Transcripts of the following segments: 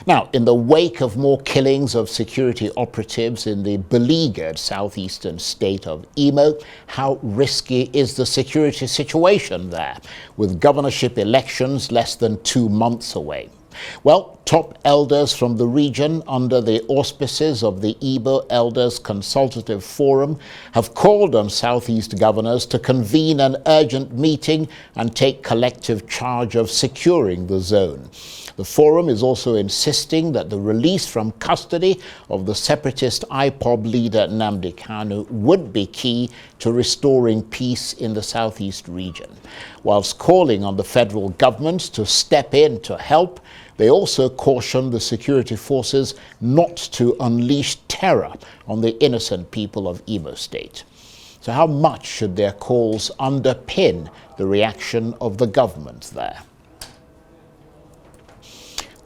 Now, in the wake of more killings of security operatives in the beleaguered southeastern state of Imo, how risky is the security situation there, with governorship elections less than 2 months away? Well, top elders from the region, under the auspices of the Igbo Elders Consultative Forum, have called on Southeast governors to convene an urgent meeting and take collective charge of securing the zone. The forum is also insisting that the release from custody of the separatist IPOB leader Nwekeaku would be key to restoring peace in the southeast region. Whilst calling on the federal government to step in to help, they also caution the security forces not to unleash terror on the innocent people of Imo State. So how much should their calls underpin the reaction of the government there?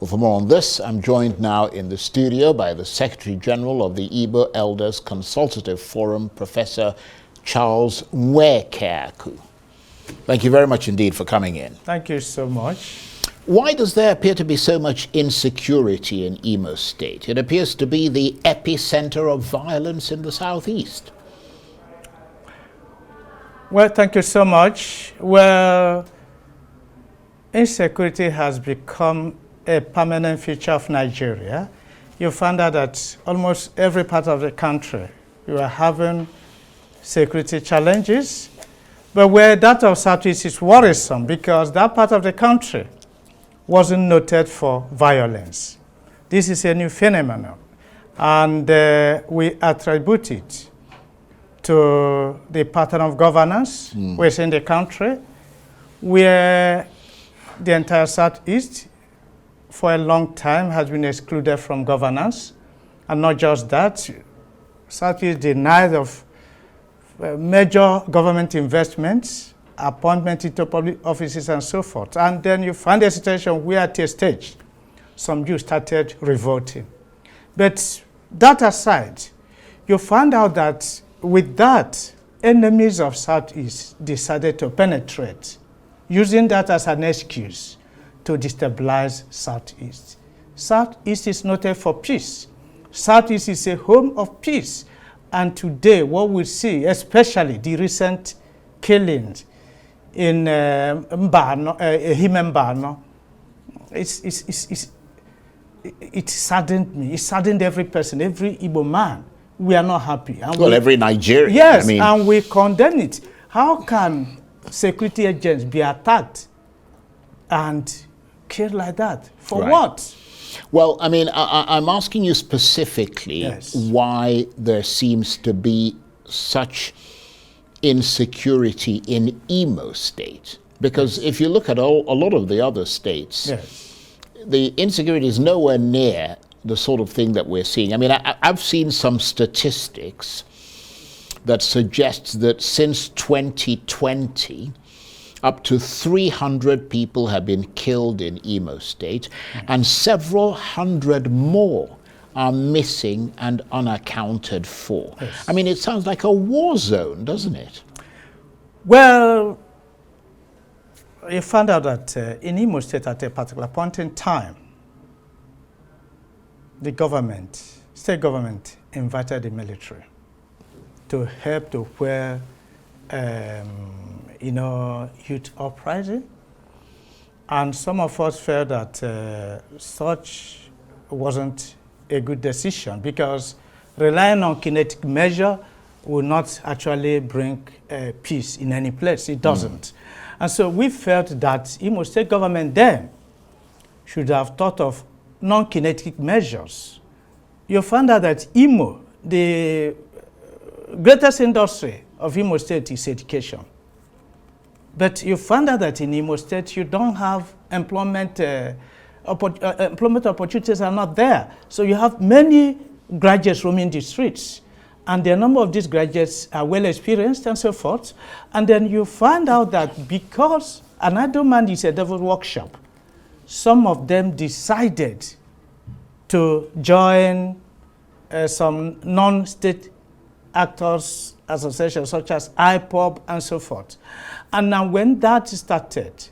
Well, for more on this, I'm joined now in the studio by the Secretary General of the Igbo Elders Consultative Forum, Professor Charles Nwekeaku. Thank you very much indeed for coming in. Thank you so much. Why does there appear to be so much insecurity in Imo State? It appears to be the epicenter of violence in the southeast. Well, thank you so much. Well, insecurity has become a permanent feature of Nigeria. You find out that almost every part of the country, you are having security challenges. But where that of Southeast is worrisome, because that part of the country wasn't noted for violence. This is a new phenomenon, and we attribute it to the pattern of governance within the country, where the entire Southeast for a long time has been excluded from governance. And not just that, Southeast denied of major government investments, appointment into public offices and so forth. And then you find a situation where at a stage, some Jews started revolting. But that aside, you find out that with that, enemies of Southeast decided to penetrate, using that as an excuse to destabilize Southeast. Southeast is noted for peace. Southeast is a home of peace. And today, what we see, especially the recent killings in Mbano, it saddened me. It saddened every person, every Igbo man. We are not happy. And well, every Nigerian. Yes, I mean, and we condemn it. How can security agents be attacked and killed like that? For right. what? Well, I mean, I'm asking you specifically why there seems to be such insecurity in Imo State. Because if you look at a lot of the other states, the insecurity is nowhere near the sort of thing that we're seeing. I mean, I've seen some statistics that suggests that since 2020, up to 300 people have been killed in Imo State, and several hundred more are missing and unaccounted for. I mean, it sounds like a war zone, doesn't it? Well, you found out that in Imo State at a particular point in time, the government, state government, invited the military to help to where youth uprising. And some of us felt that such wasn't a good decision, because relying on kinetic measure will not actually bring peace in any place. It doesn't. And so we felt that Imo State government then should have thought of non-kinetic measures. You found out that Imo, the greatest industry of Imo State is education. But you found out that in Imo State, you don't have employment, employment opportunities are not there. So you have many graduates roaming the streets. And the number of these graduates are well experienced and so forth. And then you find out that because an idle man is a devil's workshop, some of them decided to join some non-state actors associations such as IPOB and so forth. And now when that started,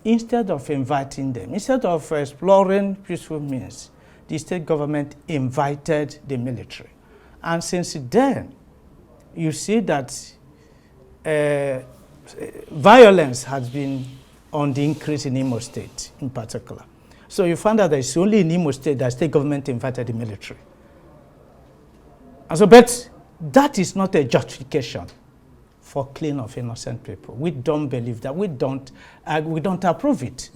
instead of inviting them, instead of exploring peaceful means, the state government invited the military. And since then, you see that violence has been on the increase in Imo State in particular. So you find out that it's only in Imo State that state government invited the military. And so, but that is not a justification for killing of innocent people. We don't believe that. We don't approve it.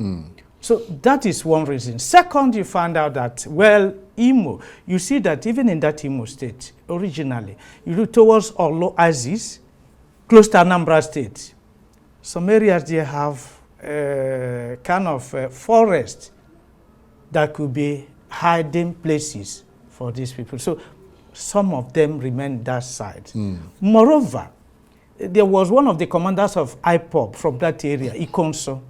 So that is one reason. Second, you find out that, well, Imo, you see that even in that Imo State, originally, you look towards Olo Aziz, close to Anambra State. Some areas they have kind of forest that could be hiding places for these people. So some of them remain that side. Moreover, there was one of the commanders of IPOB from that area, Ikonso,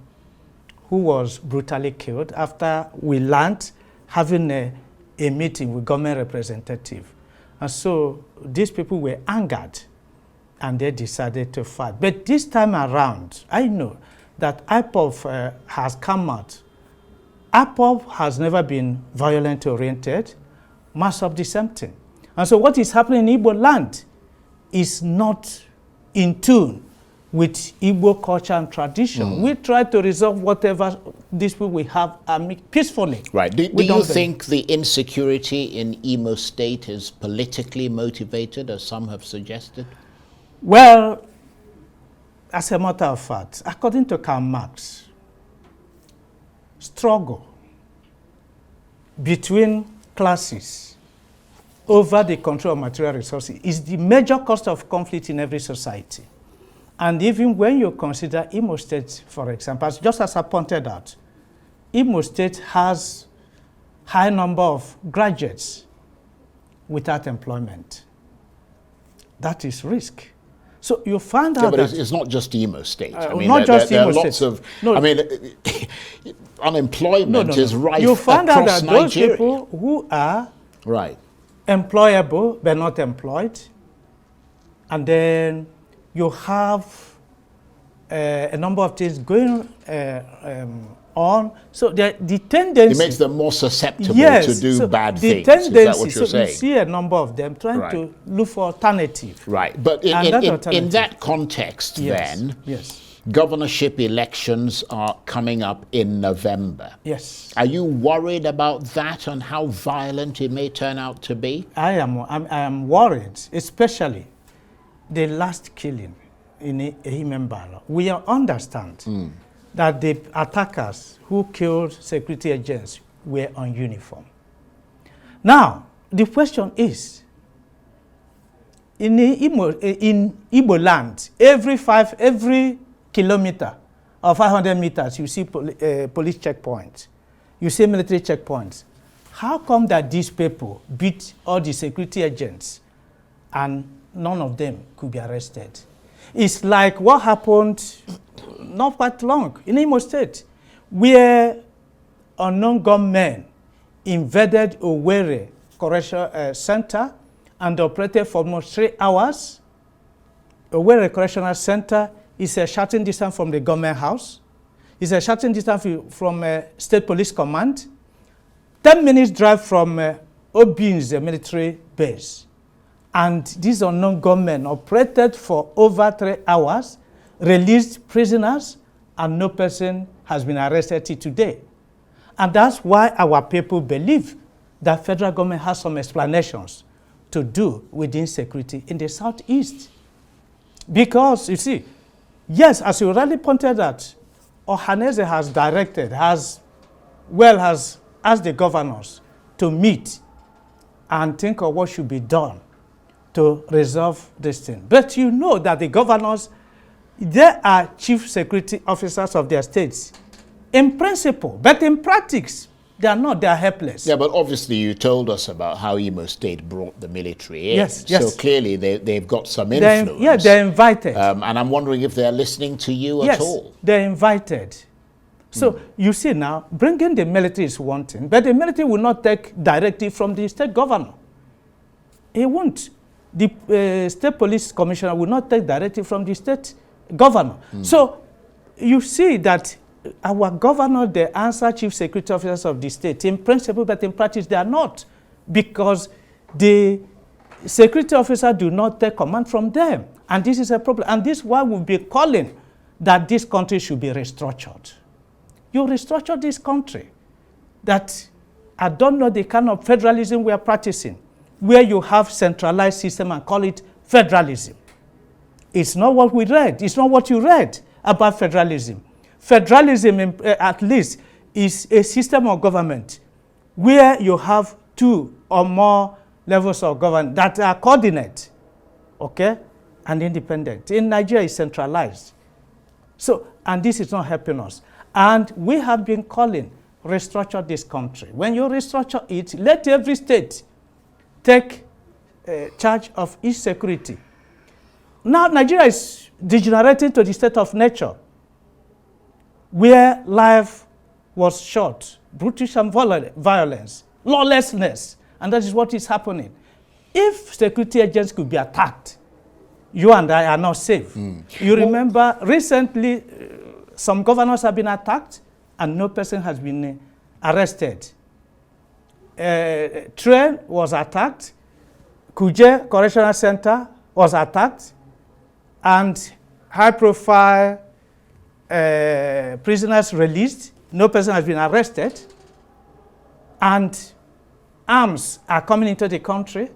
who was brutally killed after we learned having a meeting with government representative. And so these people were angered and they decided to fight. But this time around, I know that IPOB has come out. IPOB has never been violent oriented, mass of the same thing. And so what is happening in Igbo land is not in tune with Igbo culture and tradition. We try to resolve whatever dispute we have peacefully. Right. Do you think the insecurity in Imo State is politically motivated, as some have suggested? Well, as a matter of fact, according to Karl Marx, struggle between classes over the control of material resources is the major cause of conflict in every society. And even when you consider Imo State, for example, just as I pointed out, Imo State has high number of graduates without employment. That is risk. So you find out but that it's not just Imo State. I mean, not just there Imo are lots State. of. I mean, unemployment is rife you find across out that Nigeria. those people who are Right. employable but not employed, and then you have a number of things going on. So the tendency... It makes them more susceptible yes, to do so bad the things. Tendency, Is that what you're saying? You see a number of them trying to look for alternative. Right. But in that context, then, governorship elections are coming up in November. Yes. Are you worried about that and how violent it may turn out to be? I am worried, especially the last killing in Ihimembala. We understand that the attackers who killed security agents were on uniform. Now, the question is, in Igbo land, every kilometer or 500 meters, you see police checkpoints, you see military checkpoints. How come that these people beat all the security agents and none of them could be arrested? It's like what happened not quite long in Imo State, where unknown gunmen invaded Owerri Correctional Center and operated for almost 3 hours. Owerri Correctional Center is a shouting distance from the government house. It's a shouting distance from State Police Command. 10 minutes drive from Obin's military base. And these unknown gunmen operated for over 3 hours, released prisoners, and no person has been arrested till today. And that's why our people believe that federal government has some explanations to do with insecurity in the southeast. Because, you see, yes, as you rightly pointed out, Ohaneze has directed, has asked the governors to meet and think of what should be done to resolve this thing. But you know that the governors, they are chief security officers of their states in principle, but in practice, they are not, they are helpless. Yeah, but obviously you told us about how Imo State brought the military in. Yes. So clearly they've got some influence. They're invited. And I'm wondering if they're listening to you at all. Yes, they're invited. So you see now, bringing the military is one thing, but the military will not take directive from the state governor. He won't. The state police commissioner will not take directive from the state governor. So you see that our governors, they answer chief security officers of the state in principle, but in practice they are not, because the security officers do not take command from them. And this is a problem. And this is why we'll be calling that this country should be restructured. You restructure this country. That I don't know the kind of federalism we are practicing, where you have centralized system and call it federalism. It's not what we read. It's not what you read about federalism. Federalism, at least, is a system of government where you have two or more levels of government that are coordinate, okay, and independent. In Nigeria, it's centralized. So, and this is not helping us. And we have been calling, restructure this country. When you restructure it, let every state take charge of its security. Now, Nigeria is degenerating to the state of nature, where life was short, brutish and violence, lawlessness, and that is what is happening. If security agents could be attacked, you and I are not safe. You remember recently, some governors have been attacked and no person has been arrested. Train was attacked, Kuje Correctional Center was attacked, and high-profile prisoners released. No person has been arrested, and arms are coming into the country.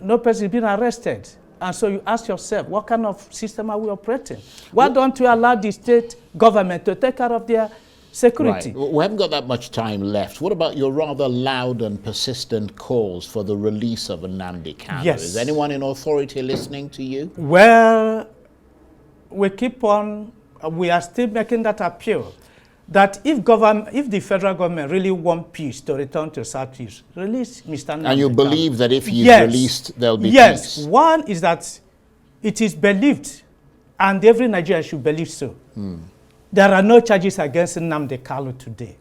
No person has been arrested. And so you ask yourself, what kind of system are we operating? Why don't we allow the state government to take care of their security? Right. We haven't got that much time left. What about your rather loud and persistent calls for the release of Nwekeaku? Yes. Is anyone in authority listening to you? Well, we are still making that appeal, that if the federal government really want peace to return to Southeast, release Mr. Nwekeaku. And you believe that if he's released, there'll be peace? Yes. One is that it is believed, and every Nigerian should believe so. There are no charges against Nwekeaku today.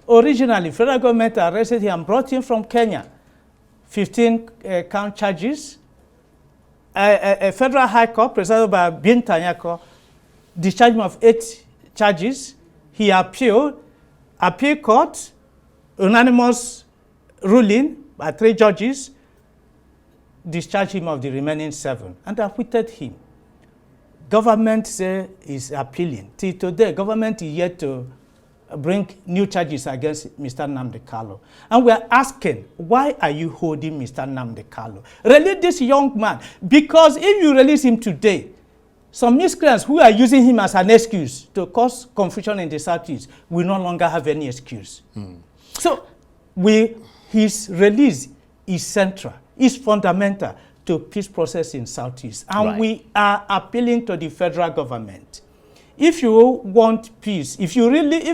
Originally, federal government arrested him and brought him from Kenya. 15 count charges. A federal high court, presided by Bin Tanyako, discharged him of 8 charges. He appealed. Appeal court, unanimous ruling by 3 judges, discharged him of the remaining 7 and acquitted him. Government say is appealing. Till today, government is yet to bring new charges against Mr. Nwekeaku. And we are asking, why are you holding Mr. Nwekeaku? Release this young man, because if you release him today, some miscreants who are using him as an excuse to cause confusion in the Southeast will no longer have any excuse. So his release is central, is fundamental to peace process in Southeast. And we are appealing to the federal government. If you want peace, if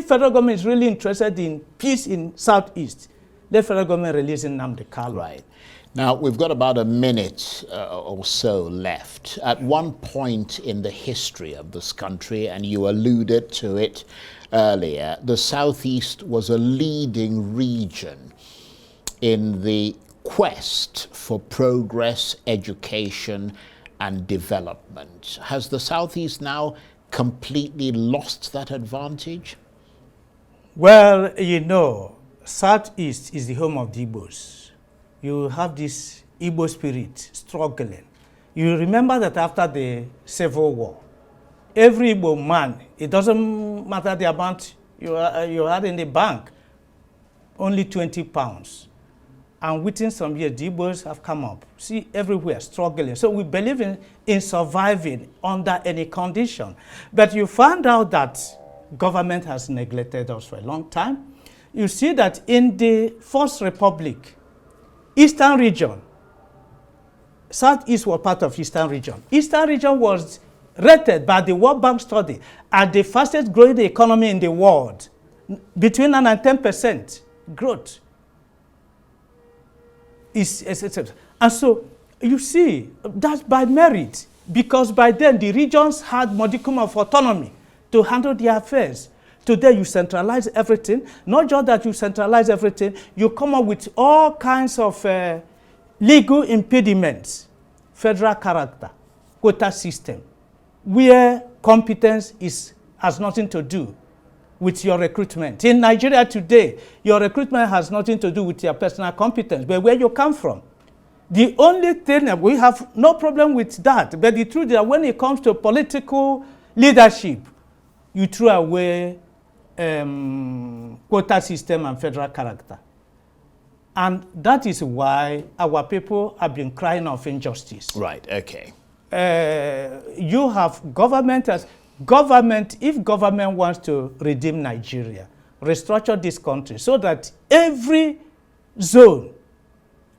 federal government is really interested in peace in Southeast, the federal government releasing Nwekeaku. Right. Now, we've got about a minute or so left. At one point in the history of this country, and you alluded to it earlier, the Southeast was a leading region in the quest for progress, education, and development. Has the Southeast now completely lost that advantage? Well, you know, Southeast is the home of the Igbos. You have this Igbo spirit struggling. You remember that after the Civil War, every Igbo man, it doesn't matter the amount you had in the bank, only 20 pounds. And within some years, the Igbos have come up. See, everywhere, struggling. So we believe in surviving under any condition. But you find out that government has neglected us for a long time. You see that in the First Republic, Eastern region, Southeast was part of Eastern region. Eastern region was rated by the World Bank study as the fastest growing economy in the world, between 9 and 10% growth. And so you see, that's by merit, because by then the regions had modicum of autonomy to handle their affairs. Today you centralize everything. Not just that you centralize everything, you come up with all kinds of legal impediments, federal character, quota system, where competence is has nothing to do with your recruitment. In Nigeria today, your recruitment has nothing to do with your personal competence, but where you come from. The only thing that we have no problem with that, but the truth is that when it comes to political leadership, you throw away quota system and federal character. And that is why our people have been crying of injustice. Right, okay. You have government as government, if government wants to redeem Nigeria, restructure this country so that every zone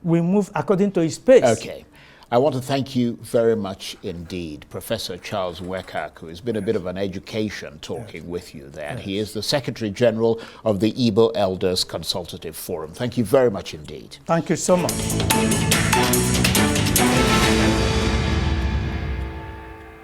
will move according to its pace. Okay. I want to thank you very much indeed, Professor Charles Nwekeaku. It's been a bit of an education talking with you there. He is the Secretary General of the Igbo Elders Consultative Forum. Thank you very much indeed. Thank you so much.